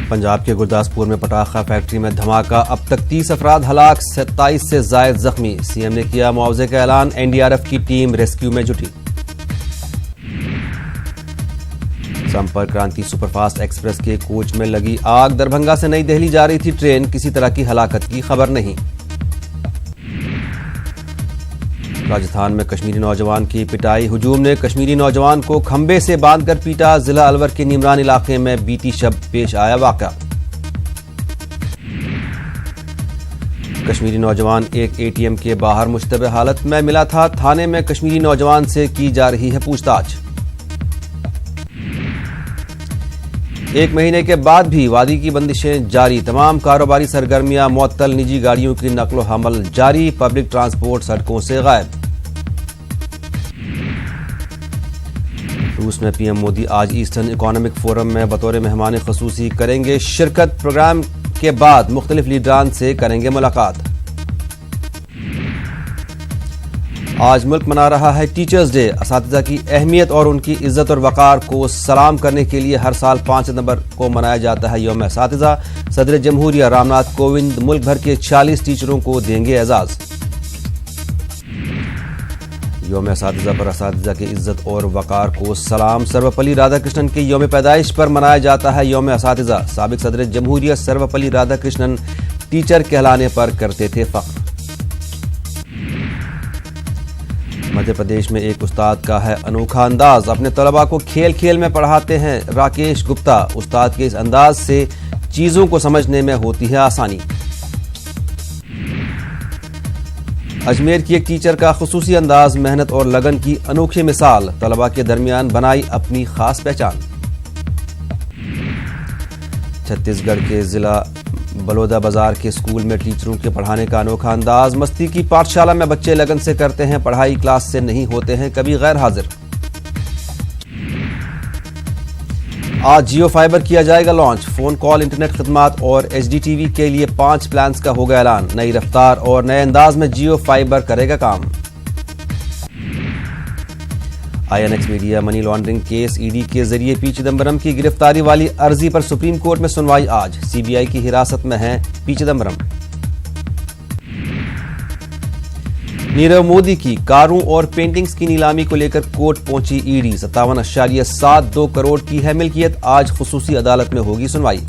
پنجاب کے گرداسپور میں پٹاخہ فیکٹری میں دھماکہ، اب تک 30 افراد ہلاک، 27 سے زائد زخمی، سی ایم نے کیا معاوضے کا اعلان، این ڈی آر ایف کی ٹیم ریسکیو میں جٹی۔ Sampark Kranti super fast express کے کوچ میں لگی آگ، دربھنگہ سے نئی دہلی جا رہی تھی ٹرین، کسی طرح کی ہلاکت کی خبر نہیں۔ راجستھان میں کشمیری نوجوان کی پٹائی، ہجوم نے کشمیری نوجوان کو کھمبے سے باندھ کر پیٹا، ضلع الور کے نیمران علاقے میں بیتی شب پیش آیا واقعہ۔ کشمیری نوجوان ایک اے ٹی ایم کے باہر مشتبہ حالت میں ملا تھا، تھانے میں کشمیری نوجوان سے کی جا رہی ہے پوچھ تاچھ۔ ایک مہینے کے بعد بھی وادی کی بندشیں جاری، تمام کاروباری سرگرمیاں معطل، نجی گاڑیوں کی نقل و حمل جاری، پبلک ٹرانسپورٹ سڑکوں سے غائب۔ روس میں پی ایم مودی آج ایسٹرن اکنامک فورم میں بطور مہمان خصوصی کریں گے شرکت، پروگرام کے بعد مختلف لیڈران سے کریں گے ملاقات۔ آج ملک منا رہا ہے ٹیچرز ڈے، اساتذہ کی اہمیت اور ان کی عزت اور وقار کو سلام کرنے کے لیے ہر سال 5 ستمبر کو منایا جاتا ہے یوم اساتذہ۔ صدر جمہوریہ رام ناتھ کووند ملک بھر کے 46 ٹیچروں کو دیں گے اعزاز۔ یوم اساتذہ پر اساتذہ کی عزت اور وقار کو سلام، سروپلی رادھا کرشنن کے یوم پیدائش پر منایا جاتا ہے یوم اساتذہ۔ سابق صدر جمہوریہ سروپلی رادھا کرشنن ٹیچر کہلانے پر کرتے تھے فخر۔ مدھیہ پردیش میں ایک استاد کا ہے انوکھا انداز، اپنے طلباء کو کھیل کھیل میں پڑھاتے ہیں راکیش گپتا، استاد کے اس انداز سے چیزوں کو سمجھنے میں ہوتی ہے آسانی۔ اجمیر کی ایک ٹیچر کا خصوصی انداز، محنت اور لگن کی انوکھی مثال، طلباء کے درمیان بنائی اپنی خاص پہچان۔ چھتیس گڑھ کے ضلع بلودا بازار کے اسکول میں ٹیچروں کے پڑھانے کا انوکھا انداز، مستی کی پاٹھشالہ میں بچے لگن سے کرتے ہیں پڑھائی، کلاس سے نہیں ہوتے ہیں کبھی غیر حاضر۔ آج جیو فائبر کیا جائے گا لانچ، فون کال انٹرنیٹ خدمات اور ایچ ڈی ٹی وی کے لیے 5 پلانز کا ہوگا اعلان، نئی رفتار اور نئے انداز میں جیو فائبر کرے گا کام۔ I N X media money laundering case, E D کے ذریعے پی چدمبرم کی گرفتاری والی عرضی پر سپریم کورٹ میں سنوائی آج، سی بی آئی کی حراست میں ہیں پی چدمبرم۔ نیرو مودی کی کاروں اور پینٹنگز کی نیلامی کو لے کر کورٹ پہنچی ای ڈی، 57.72 کروڑ کی ہے ملکیت، آج خصوصی عدالت میں ہوگی سنوائی۔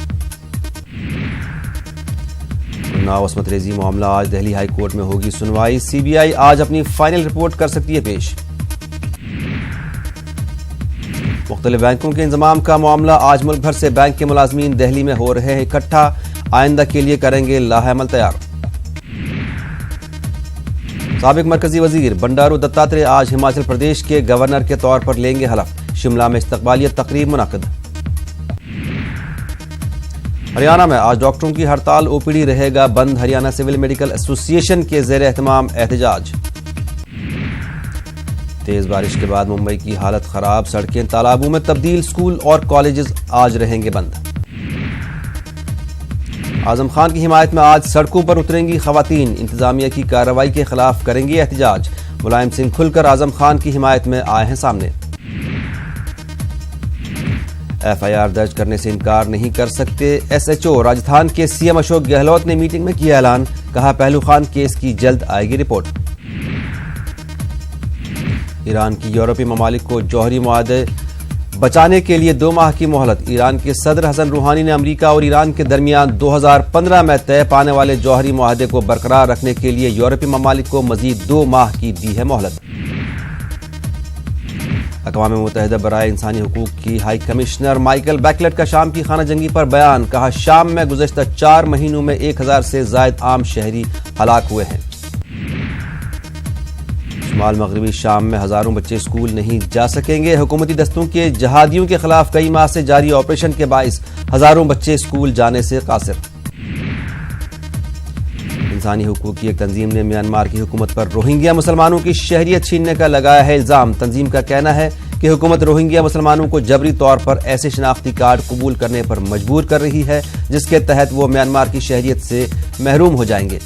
اناؤ عصمت ریزی معاملہ، آج دہلی ہائی کورٹ میں ہوگی سنوائی، سی بی آئی آج اپنی فائنل رپورٹ کر سکتی ہے پیش۔ مختلف بینکوں کے انضمام کا معاملہ، آج ملک بھر سے بینک کے ملازمین دہلی میں ہو رہے ہیں اکٹھا، آئندہ کے لیے کریں گے لائحہ عمل تیار۔ سابق مرکزی وزیر بنڈارو دتاتریہ آج ہماچل پردیش کے گورنر کے طور پر لیں گے حلف، شملہ میں استقبالیت تقریب منعقد۔ ہریانہ میں آج ڈاکٹروں کی ہڑتال، او پی ڈی رہے گا بند، ہریانہ سول میڈیکل ایسوسی ایشن کے زیر اہتمام احتجاج۔ تیز بارش کے بعد ممبئی کی حالت خراب، سڑکیں تالابوں میں تبدیل، اسکول اور کالجز آج رہیں گے بند۔ اعظم خان کی حمایت میں آج سڑکوں پر اتریں گی خواتین، انتظامیہ کی کارروائی کے خلاف کریں گی احتجاج، ملائم سنگھ کھل کر اعظم خان کی حمایت میں آئے ہیں سامنے۔ ایف آئی آر درج کرنے سے انکار نہیں کر سکتے ایس ایچ او، راجستھان کے سی ایم اشوک گہلوت نے میٹنگ میں کیا اعلان، کہا پہلو خان کیس کی جلد آئے گی رپورٹ۔ ایران کی یورپی ممالک کو جوہری معاہدے بچانے کے لیے 2 ماہ کی مہلت، ایران کے صدر حسن روحانی نے امریکہ اور ایران کے درمیان 2015 میں طے پانے والے جوہری معاہدے کو برقرار رکھنے کے لیے یورپی ممالک کو مزید 2 ماہ کی دی ہے مہلت۔ اقوام متحدہ برائے انسانی حقوق کی ہائی کمشنر مائیکل بیکلٹ کا شام کی خانہ جنگی پر بیان، کہا شام میں گزشتہ 4 مہینوں میں 1000 سے زائد عام شہری ہلاک ہوئے ہیں۔ شمال مغربی شام میں ہزاروں بچے اسکول نہیں جا سکیں گے، حکومتی دستوں کے جہادیوں کے خلاف کئی ماہ سے جاری آپریشن کے باعث ہزاروں بچے اسکول جانے سے قاصر۔ انسانی حقوق کی ایک تنظیم نے میانمار کی حکومت پر روہنگیا مسلمانوں کی شہریت چھیننے کا لگایا ہے الزام، تنظیم کا کہنا ہے کہ حکومت روہنگیا مسلمانوں کو جبری طور پر ایسے شناختی کارڈ قبول کرنے پر مجبور کر رہی ہے جس کے تحت وہ میانمار کی شہریت سے محروم ہو جائیں گے۔